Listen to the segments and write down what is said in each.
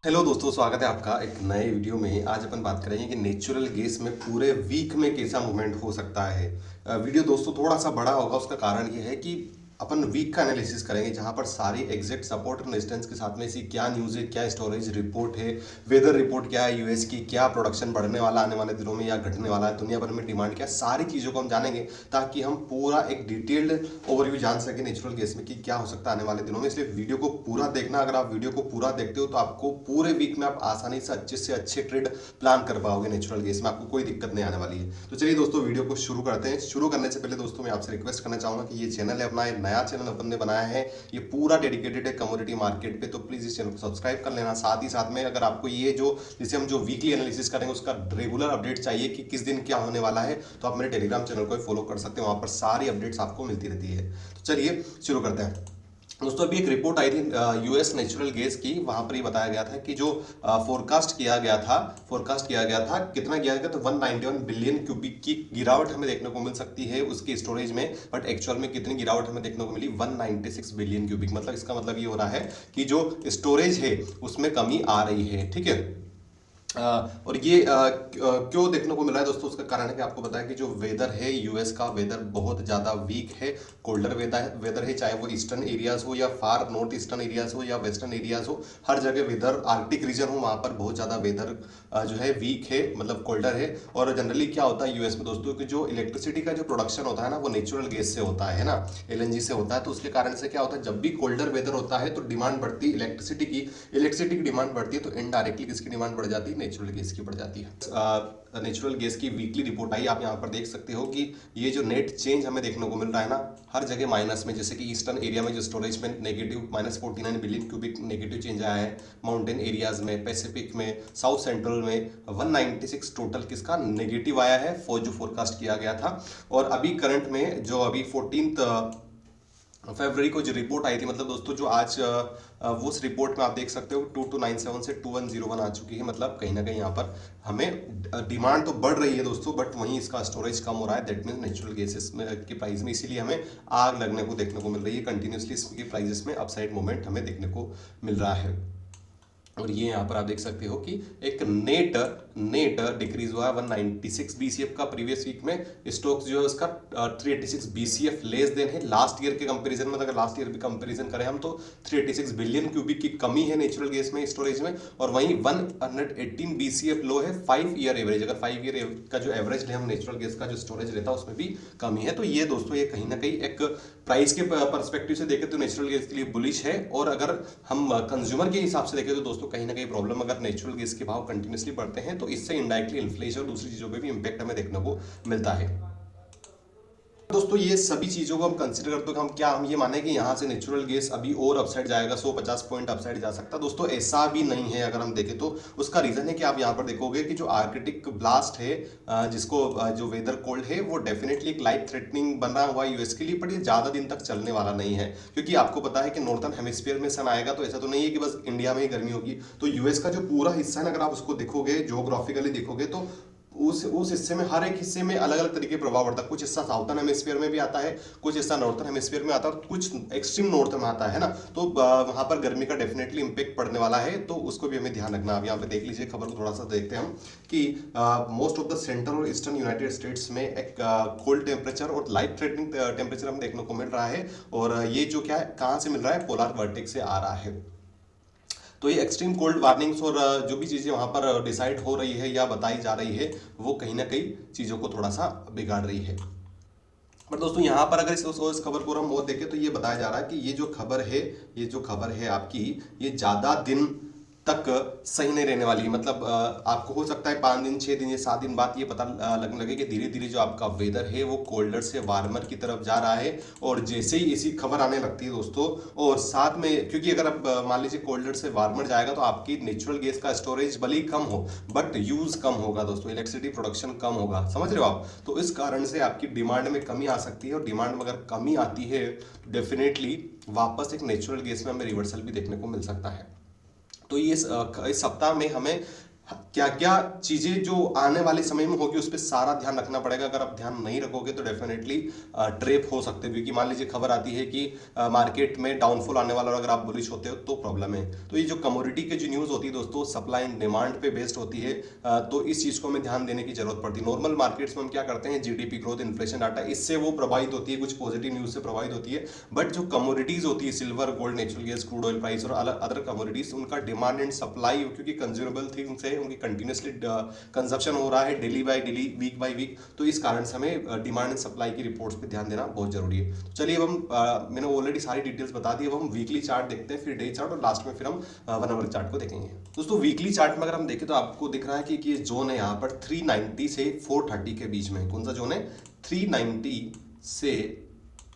Hello दोस्तों, स्वागत है आपका एक नए वीडियो में। आज अपन बात करेंगे कि नेचुरल गैस में पूरे वीक में कैसा मूवमेंट हो सकता है। वीडियो दोस्तों थोड़ा सा बड़ा होगा, उसका कारण ये है कि अपन वीक का एनालिसिस करेंगे, जहां पर सारी एग्जैक्ट सपोर्ट और रेजिस्टेंस के साथ में इसी क्या न्यूज़ है, क्या स्टोरेज रिपोर्ट है, वेदर रिपोर्ट क्या है यूएस की, क्या प्रोडक्शन बढ़ने वाला आने वाले दिनों में या घटने वाला है, दुनिया भर में डिमांड क्या, सारी चीज़ों को हम जानेंगे ताकि हम पूरा एक डिटेल्ड ओवरव्यू जान सकें नेचुरल गैस में कि क्या हो सकता है आने वाले दिनों में। इसलिए वीडियो को पूरा देखना। अगर आप वीडियो को पूरा देखते हो तो आपको पूरे वीक में आप आसानी से अच्छे ट्रेड प्लान कर पाओगे नेचुरल गैस में, आपको कोई दिक्कत नहीं आने वाली है। तो चलिए दोस्तों, वीडियो को शुरू करते हैं। शुरू करने से पहले दोस्तों मैं आपसे रिक्वेस्ट करना चाहूंगा कि ये चैनल है अपना, एक नया चैनल अपन ने बनाया है, ये पूरा डेडिकेटेड है कमोडिटी मार्केट पे, तो प्लीज इस चैनल को सब्सक्राइब कर लेना। साथ ही साथ में अगर आपको ये जो जिसे हम जो वीकली एनालिसिस करेंगे उसका रेगुलर अपडेट चाहिए कि किस दिन क्या होने वाला है, तो आप मेरे टेलीग्राम चैनल को फॉलो कर सकते हैं, वहां पर सारी अपडेट्स आपको मिलती रहती है। तो चलिए शुरू करते हैं दोस्तों। अभी एक रिपोर्ट आई थी यूएस नेचुरल गैस की, वहां पर ये बताया गया था कि जो फोरकास्ट किया गया था कितना किया गया, तो 191 बिलियन क्यूबिक की गिरावट हमें देखने को मिल सकती है उसकी स्टोरेज में। बट एक्चुअल में कितनी गिरावट हमें देखने को मिली, 196 बिलियन क्यूबिक। मतलब इसका मतलब ये हो रहा है कि जो स्टोरेज है उसमें कमी आ रही है। ठीक है। और ये क्यों देखने को मिला है दोस्तों, उसका कारण है कि आपको बताया कि जो वेदर है यूएस का, वेदर बहुत ज़्यादा वीक है। कोल्डर वेदर है, चाहे वो ईस्टर्न एरियाज हो या फार नॉर्थ ईस्टर्न एरियाज हो या वेस्टर्न एरियाज हो, हर जगह वेदर, आर्कटिक रीजन हो वहाँ पर बहुत ज़्यादा वेदर जो है वीक है, मतलब कोल्डर है। और जनरली क्या होता है यूएस में दोस्तों कि जो इलेक्ट्रिसिटी का जो प्रोडक्शन होता है ना, वो नेचुरल गैस से होता है ना, एलएनजी से होता है। तो उसके कारण से क्या होता है, जब भी कोल्डर वेदर होता है तो डिमांड बढ़ती है इलेक्ट्रिसिटी की डिमांड बढ़ती है, तो इनडायरेक्टली किसकी डिमांड बढ़ जाती है, नेचुरल गैस की बढ़ जाती है। नेचुरल गैस की वीकली रिपोर्ट आई, आप यहाँ पर देख सकते हो कि ये जो नेट चेंज हमें देखने को मिल रहा है ना, हर जगह माइनस में, जैसे कि ईस्टर्न एरिया में जो स्टोरेज में negative -49 billion cubic negative change आया है, माउंटेन एरियाज में, पैसिफिक में, साउथ सेंट्रल में 196 टोटल किसका नेगेटिव आया है, जो फोरकास्ट किया गया था। और अभी करंट में जो अभी 14 फरवरी को जो रिपोर्ट आई थी, मतलब दोस्तों जो आज वो उस रिपोर्ट में आप देख सकते हो 2297 से 2101 आ चुकी है। मतलब कहीं ना कहीं यहाँ पर हमें डिमांड तो बढ़ रही है दोस्तों, बट वहीं इसका स्टोरेज कम हो रहा है। दैट मीन्स नेचुरल गैसेस में की प्राइस में इसीलिए हमें आग लगने को देखने को मिल रही है। कंटिन्यूसली इसकी प्राइजेस में अपसाइड मूवमेंट हमें देखने को मिल रहा है। और ये यहाँ पर आप देख सकते हो कि एक नेट डिक्रीज हुआ है 196 बीसीएफ का। प्रीवियस वीक में स्टॉक्स जो है उसका 386 बीसीएफ लेस देन है लास्ट ईयर के कंपैरिजन में। अगर लास्ट ईयर भी कंपैरिजन करें हम, तो 386 बिलियन क्यूबिक की कमी है नेचुरल गैस में स्टोरेज में। और वहीं 118 बीसीएफ लो है 5 ईयर एवरेज। अगर 5 ईयर का जो एवरेज है हम नेचुरल गैस का जो स्टोरेज रहता है उसमें भी कमी है। तो ये दोस्तों ये कहीं ना कहीं एक प्राइस के पर्सपेक्टिव से देखें तो नेचुरल गैस के लिए बुलिश है। और अगर हम कंज्यूमर के हिसाब से देखें तो दोस्तों कहीं ना कहीं प्रॉब्लम, अगर नेचुरल गैस के भाव कंटिन्यूसली बढ़ते हैं तो इससे इनडायरेक्टली इन्फ्लेशन और दूसरी चीजों पे भी इंपैक्ट हमें देखने को मिलता है। दोस्तों ये सभी चीजों को हम कंसिडर करते हैं, हम ये माने कि यहाँ से नेचुरल गैस अभी और अपसाइड जाएगा, 150 पॉइंट अपसाइड जा सकता है। दोस्तों ऐसा भी नहीं है। अगर हम देखें तो उसका रीजन है कि आप यहाँ पर देखोगे कि जो आर्कटिक ब्लास्ट है, जिसको जो वेदर कोल्ड है, वो डेफिनेटली एक लाइफ थ्रेटनिंग बना हुआ है यूएस के लिए, बट ये ज्यादा दिन तक चलने वाला नहीं है। क्योंकि आपको पता है कि नॉर्थन हेमिस्फीयर में सन आएगा, तो ऐसा तो नहीं है कि बस इंडिया में ही गर्मी होगी। तो यूएस का जो पूरा हिस्सा है ना, अगर आप उसको देखोगे, ज्योग्राफिकली देखोगे, तो उस हिस्से में, हर एक हिस्से में अलग अलग तरीके प्रभाव पड़ता है। कुछ हिस्सा साउथर्न हेमिस्फीयर में भी आता है, कुछ हिस्सा नॉर्थर्न हेमिस्फीयर में आता है, और कुछ एक्सट्रीम नॉर्थ में आता है ना। तो वहां पर गर्मी का डेफिनेटली इंपैक्ट पड़ने वाला है, तो उसको भी हमें ध्यान रखना। अब यहाँ पे देख लीजिए, खबर को थोड़ा सा देखते हैं हम कि मोस्ट ऑफ द सेंट्रल और ईस्टर्न यूनाइटेड स्टेट्स में एक कोल्ड टेम्परेचर और लाइफ थ्रेटनिंग टेम्परेचर हमें देखने को मिल रहा है। और ये जो क्या है, कहाँ से मिल रहा है, पोलर वर्टेक्स से आ रहा है। तो ये एक्सट्रीम कोल्ड वार्निंग्स और जो भी चीज़ें वहाँ पर डिसाइड हो रही है या बताई जा रही है, वो कहीं ना कहीं चीज़ों को थोड़ा सा बिगाड़ रही है। पर दोस्तों यहाँ पर अगर इस खबर को हम और देखें तो ये बताया जा रहा है कि ये जो खबर है आपकी, ये ज़्यादा दिन तक सही नहीं रहने वाली है। मतलब आपको हो सकता है 5 दिन, 6 दिन या 7 दिन बाद ये पता लगने लगे कि धीरे धीरे जो आपका वेदर है वो कोल्डर से वार्मर की तरफ जा रहा है। और जैसे ही ऐसी खबर आने लगती है दोस्तों, और साथ में, क्योंकि अगर आप मान लीजिए कोल्डर से वार्मर जाएगा तो आपकी नेचुरल गैस का स्टोरेज भले ही कम हो, बट यूज कम होगा दोस्तों, इलेक्ट्रिसिटी प्रोडक्शन कम होगा। समझ रहे हो आप? तो इस कारण से आपकी डिमांड में कमी आ सकती है, और डिमांड में अगर कमी आती है तो डेफिनेटली वापस एक नेचुरल गैस में हमें रिवर्सल भी देखने को मिल सकता है। तो ये इस सप्ताह में हमें क्या क्या चीजें जो आने वाले समय में होगी उस पर सारा ध्यान रखना पड़ेगा। अगर आप ध्यान नहीं रखोगे तो डेफिनेटली ट्रेप हो सकते हो, क्योंकि मान लीजिए खबर आती है कि मार्केट में डाउनफॉल आने वाला, और अगर आप बुलिश होते हो तो प्रॉब्लम है। तो ये जो कमोडिटी की जो न्यूज होती है दोस्तों, सप्लाई एंड डिमांड पे बेस्ड होती है, तो इस चीज को हमें ध्यान देने की जरूरत पड़ती है। नॉर्मल मार्केट्स में हम क्या करते हैं, जीडीपी ग्रोथ, इन्फ्लेशन डाटा, इससे वो प्रभावित होती है, कुछ पॉजिटिव न्यूज से प्रभावित होती है। बट जो कमोडिटीज होती है, silver, gold, natural gas, crude oil price और अदर कमोडिटीज, उनका डिमांड एंड सप्लाई, क्योंकि कंज्यूमेबल थिंग्स है, उनकी कंटिन्यूसली कंजप्शन हो रहा है daily by daily, week by week, तो इस कारण से हमें डिमांड एंड सप्लाई की रिपोर्ट्स पे ध्यान देना बहुत जरूरी है। तो चलिए अब हम मैंने ऑलरेडी सारी डिटेल्स बता दी, अब हम वीकली चार्ट देखते हैं, फिर डे चार्ट, और लास्ट में फिर हम 1 आवर चार्ट को देखेंगे। दोस्तों वीकली चार्ट में अगर हम देखें तो आपको दिख रहा है कि ये जोन है यहाँ पर 390 से 430 के बीच में। कौन सा जोन है? 390 से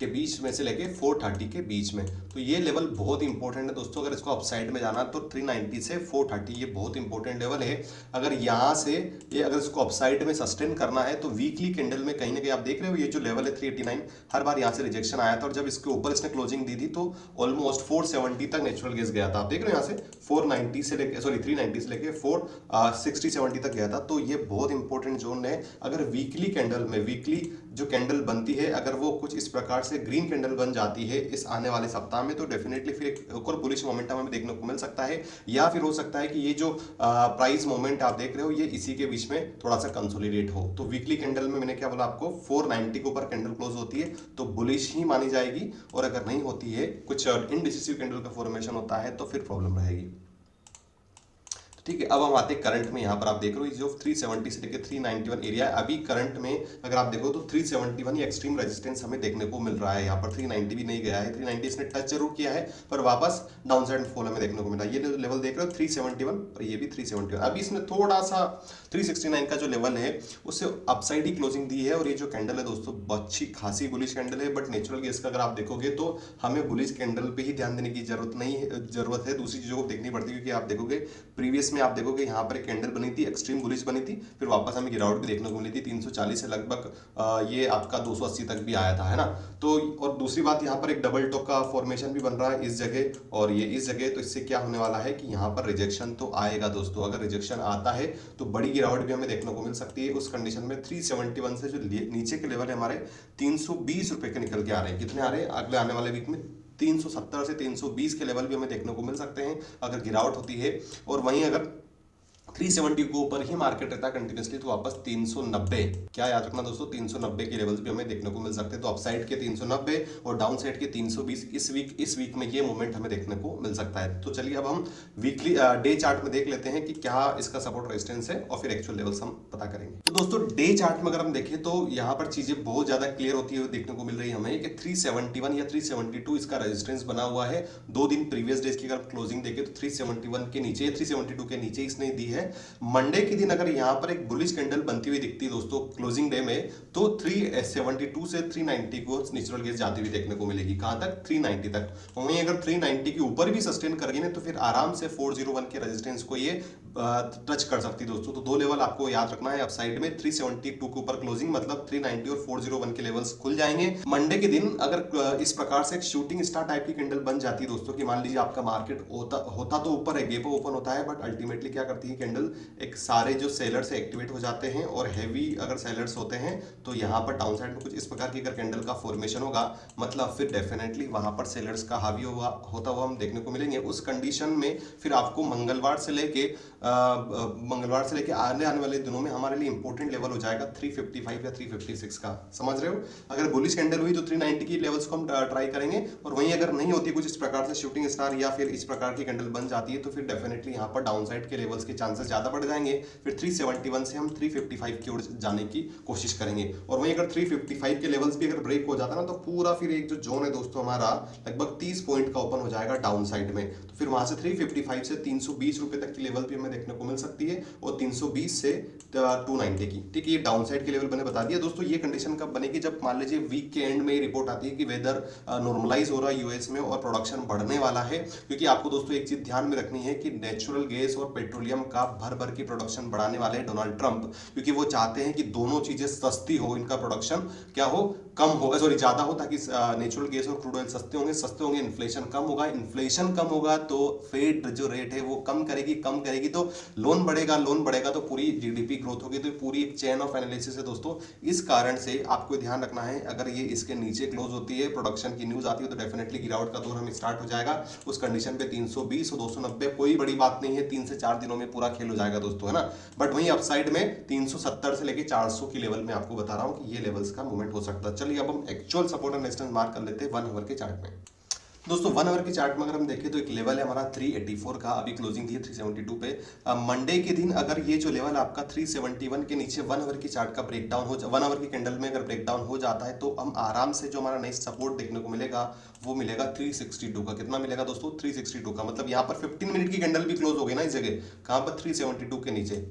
के बीच में से लेके 430 के बीच में। तो ये लेवल बहुत इंपॉर्टेंट है दोस्तों। अगर इसको अपसाइड में जाना तो 390 से 430 ये बहुत इंपॉर्टेंट लेवल है। अगर यहाँ से ये अगर इसको अपसाइड में सस्टेन करना है तो वीकली कैंडल में कहीं ना कहीं आप देख रहे हो ये जो लेवल है 389, हर बार यहाँ से रिजेक्शन आया था, और जब इसके ऊपर इसने क्लोजिंग दी थी तो ऑलमोस्ट 470 तक नेचुरल गेस गया था। आप देख रहे हो यहाँ से 490 से लेके 390 से लेके 460-70 तक गया था। तो ये बहुत इंपॉर्टेंट जोन है। अगर वीकली कैंडल में, वीकली जो कैंडल बनती है, अगर वो कुछ इस प्रकार से ग्रीन कैंडल बन जाती है इस आने वाले सप्ताह में, तो डेफिनेटली फिर एक और बुलिश मोमेंटम हमें देखने को मिल सकता है। या फिर हो सकता है कि ये जो प्राइस मोमेंट आप देख रहे हो ये इसी के बीच में थोड़ा सा कंसोलिडेट हो। तो वीकली कैंडल में मैंने क्या बोला आपको, 490 के ऊपर कैंडल क्लोज होती है तो बुलिश ही मानी जाएगी, और अगर नहीं होती है, कुछ इनडिसिसिव कैंडल का फॉर्मेशन होता है, तो फिर प्रॉब्लम रहेगी। ठीक है, अब हम आते हैं करंट में। यहाँ पर आप देख रहे हो जो 370 से लेकर 391 एरिया है, अभी करंट में अगर आप देखो तो 371 ये एक्सट्रीम रेजिस्टेंस हमें देखने को मिल रहा है। यहाँ पर 390 भी नहीं गया है, 390 इसने टच जरूर किया है पर वापस डाउन साइड फॉल हमें देखने को मिला। ये लेवल देख रहे हो 371, और ये भी 371। अभी इसने थोड़ा सा 369 का जो लेवल है उससे अपसाइड ही क्लोजिंग दी है, और ये जो कैंडल है दोस्तों अच्छी खासी बुलिश कैंडल है। बट नेचुरल गैस का अगर आप देखोगे तो हमें बुलिश कैंडल पे ही ध्यान देने की जरूरत है, दूसरी चीजों को देखनी पड़ती है। क्योंकि आप देखोगे प्रीवियस में, आप देखोगे यहाँ पर एक कैंडल बनी थी, एक्सट्रीम बुलिश बनी थी, फिर वापस हमें गिरावट भी देखने को मिली थी 340 से लगभग ये आपका 280 तक भी आया था, है ना। तो और दूसरी बात, यहाँ पर एक डबल टॉप का फॉर्मेशन भी बन रहा है इस जगह और ये इस जगह। तो इससे क्या होने वाला है कि यहाँ पर रिजेक्शन तो आएगा दोस्तों। अगर रिजेक्शन आता है तो बड़ी गिरावट भी हमें देखने को मिल सकती है। उस कंडीशन में 371 से जो नीचे के लेवल है हमारे 320 रुपए के निकल के आ रहे हैं। कितने आ रहे हैं अगले आने वाले वीक में? 370 से 320 के लेवल भी हमें देखने को मिल सकते हैं अगर गिरावट होती है। और वहीं अगर 370 के ऊपर ही मार्केट रहता है कंटिन्यूसली तो वापस 390, क्या याद रखना दोस्तों, 390 के लेवल्स भी हमें देखने को मिल सकते हैं। तो अपसाइड के 390 और डाउन साइड के 320 इस वीक में ये मोमेंट हमें देखने को मिल सकता है। तो चलिए अब हम वीकली डे चार्ट में देख लेते हैं कि क्या इसका सपोर्ट रेजिस्टेंस है, और फिर एक्चुअल लेवल्स हम पता करेंगे। तो दोस्तों डे चार्ट में अगर हम देखें तो यहाँ पर चीजें बहुत ज्यादा क्लियर होती है देखने को मिल रही है हमें कि 371 या 372 इसका रेजिस्टेंस बना हुआ है। 2 दिन प्रीवियस डेज की अगर क्लोजिंग देखें तो 371 के नीचे, 372 के नीचे इसने दी है। मंडे के दिन अगर यहां पर एक बुलिश कैंडल बनती हुई दिखती है दोस्तों क्लोजिंग डे में, तो 372 से 390 को नेचुरल गैस जाती हुई देखने को मिलेगी। कहां तक? 390 तक। वहीं अगर 390 के ऊपर भी सस्टेन करेगी ना तो फिर आराम से 401 के रेजिस्टेंस को ये टच कर सकती है दोस्तों। तो 2 लेवल आपको याद रखना है। अपसाइड में 372 के ऊपर क्लोजिंग, मतलब 390 और 401 के लेवल्स खुल जाएंगे। मंडे के दिन अगर इस प्रकार से एक शूटिंग स्टार टाइप की कैंडल बन जाती है दोस्तों कि मान लीजिए आपका मार्केट होता तो ऊपर है, गेप ओपन होता है, बट अल्टीमेटली क्या करती है कैंडल, एक सारे जो सेलर्स एक्टिवेट हो जाते हैं और हैवी अगर सेलर्स होते हैं तो यहाँ पर डाउन साइड में कुछ इस प्रकार की अगर कैंडल का फॉर्मेशन होगा, मतलब फिर डेफिनेटली वहां पर सेलर्स का हावी होता हुआ हम देखने को मिलेंगे। उस कंडीशन में फिर आपको मंगलवार से लेके आने वाले दिनों में हमारे लिए इंपॉर्टेंट लेवल हो जाएगा 355 या 356 का। समझ रहे हो? अगर बुलिश कैंडल हुई तो 390 की लेवल्स को हम ट्राई करेंगे, और वहीं अगर नहीं होती कुछ इस प्रकार से शूटिंग स्टार या फिर इस प्रकार की कैंडल बन जाती है तो फिर डेफिनेटली यहाँ पर डाउन साइड के लेवल्स के चांसेस ज्यादा बढ़ जाएंगे। फिर 371 से हम 355 की ओर जाने की कोशिश करेंगे। और वहीं अगर 355 के लेवल्स भी अगर ब्रेक हो जाता ना तो पूरा फिर एक जो जोन है दोस्तों हमारा लगभग 30 पॉइंट का ओपन हो जाएगा डाउन साइड में। तो फिर वहां से 355 से 320 रुपए तक की लेवल भी हमें देखने को मिल सकती है, और 320 से 290 की। ठीक है, ये डाउन साइड के लेवल मैंने बता दिया दोस्तों। ये कंडीशन कब बनेगी? जब मान लीजिए वीक के एंड में रिपोर्ट आती है कि वेदर नॉर्मलाइज हो रहा है यूएस में और प्रोडक्शन बढ़ने वाला है। क्योंकि आपको दोस्तों एक चीज ध्यान में रखनी है कि नेचुरल गैस और पेट्रोलियम का भर भर की प्रोडक्शन बढ़ाने वाले हैं डोनाल्ड ट्रंप, क्योंकि वो चाहते हैं कि दोनों चीजें सस्ती हो, इनका प्रोडक्शन क्या हो, कम हो, सॉरी ज्यादा हो, ताकि नेचुरल गैस और क्रूड ऑयल सस्ते होंगे, इन्फ्लेशन कम होगा, इन्फ्लेशन कम होगा तो फेड जो रेट है वो कम करेगी तो लोन बढ़ेगा तो पूरी जीडीपी ग्रोथ होगी। तो पूरी एक चेन ऑफ एनालिसिस है दोस्तों। इस कारण से आपको ध्यान रखना है, अगर ये इसके नीचे क्लोज होती है, प्रोडक्शन की न्यूज आती है, तो डेफिनेटली गिरावट का दौर हमें स्टार्ट हो जाएगा। उस कंडीशन पे 320 और 290 कोई बड़ी बात नहीं है, 3 से 4 दिनों में पूरा खेल हो जाएगा दोस्तों, है ना। बट वहीं अपसाइड में 370 से लेके 400 की लेवल में आपको बता रहा हूं कि ये लेवल्स का मूवमेंट हो सकता है। चलिए अब हम actual support and resistance mark कर लेते हैं 1 आवर के चार्ट में। दोस्तों 1 आवर के चार्ट में अगर हम देखें तो एक लेवल है हमारा 384 का, अभी क्लोजिंग थी 372 पे। मंडे के दिन अगर ये जो लेवल आपका 371 के नीचे 1 आवर की चार्ट का ब्रेकडाउन हो, 1 आवर की कैंडल में अगर ब्रेकडाउन हो जाता है तो हम आराम से जो हमारा नेक्स्ट सपोर्ट देखने को मिलेगा वो मिलेगा 362 का। कितना मिलेगा दोस्तों? 362 का। मतलब यहाँ पर 15 मिनट की कैंडल भी क्लोज हो गई ना इस जगह, कहां पर? 372 के नीचे।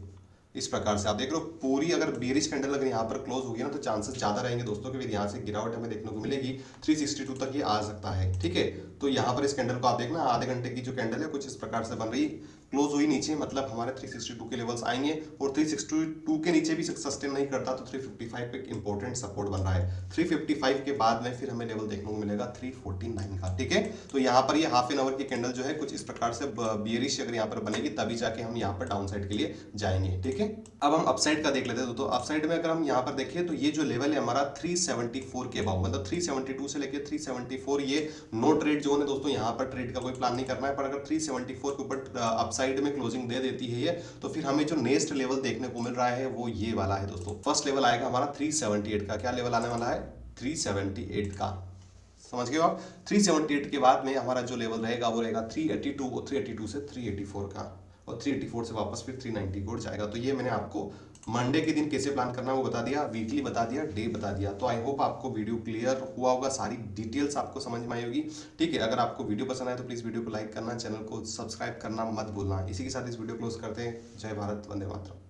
इस प्रकार से आप देख लो, पूरी अगर बेरिश कैंडल अगर यहाँ पर क्लोज होगी ना तो चांसेस ज्यादा रहेंगे दोस्तों कि फिर यहाँ से गिरावट हमें देखने को मिलेगी, 362 तक ये आ सकता है। ठीक है, तो यहाँ पर इस कैंडल को आप देखना, आधे घंटे की जो कैंडल है कुछ इस प्रकार से बन रही, क्लोज हुई नीचे, मतलब हमारे 362 के लेवल्स आएंगे, और 362 के नीचे भी सस्टेन नहीं करता तो 355 पे इंपॉर्टेंट सपोर्ट बन रहा है। 355 के बाद में फिर हमें लेवल देखने को मिलेगा 349 का। ठीक है, तो यहाँ पर ये हाफ एन आवर की कैंडल जो है कुछ इस प्रकार से बियरिश अगर यहाँ पर बनेगी तभी जाके हम यहाँ पर डाउन साइड के लिए जाएंगे। ठीक है, अब हम अपसाइड का देख लेते हैं। तो अपसाइड में अगर हम यहाँ पर देखें तो ये जो लेवल है हमारा 374 के अबाउ, मतलब 372 से लेके 374, ये नो ट्रेड जोन है दोस्तों। यहाँ पर ट्रेड का कोई प्लान नहीं करना है, पर अगर 374 के ऊपर अपसाइड में क्लोजिंग दे देती है ये, तो फिर हमें जो नेक्स्ट लेवल देखने को मिल रहा है वो ये वाला है दोस्तों। फर्स्ट लेवल आएगा हमारा 378 का। क्या लेवल आने वाला है? 378 का। समझ गए आप? 378 के बाद में हमारा जो लेवल रहेगा वो रहेगा 382, और 382 से 384 का, और 384 से वापस फिर 390 को जाएगा। तो ये मैंने आपको मंडे के दिन कैसे प्लान करना है वो बता दिया, वीकली बता दिया, डे बता दिया। तो आई होप आपको वीडियो क्लियर हुआ होगा, सारी डिटेल्स आपको समझ में आई होगी। ठीक है, अगर आपको वीडियो पसंद आए तो प्लीज वीडियो को लाइक करना, चैनल को सब्सक्राइब करना मत भूलना। इसी के साथ इस वीडियो क्लोज करते हैं। जय भारत, वंदे मातरम।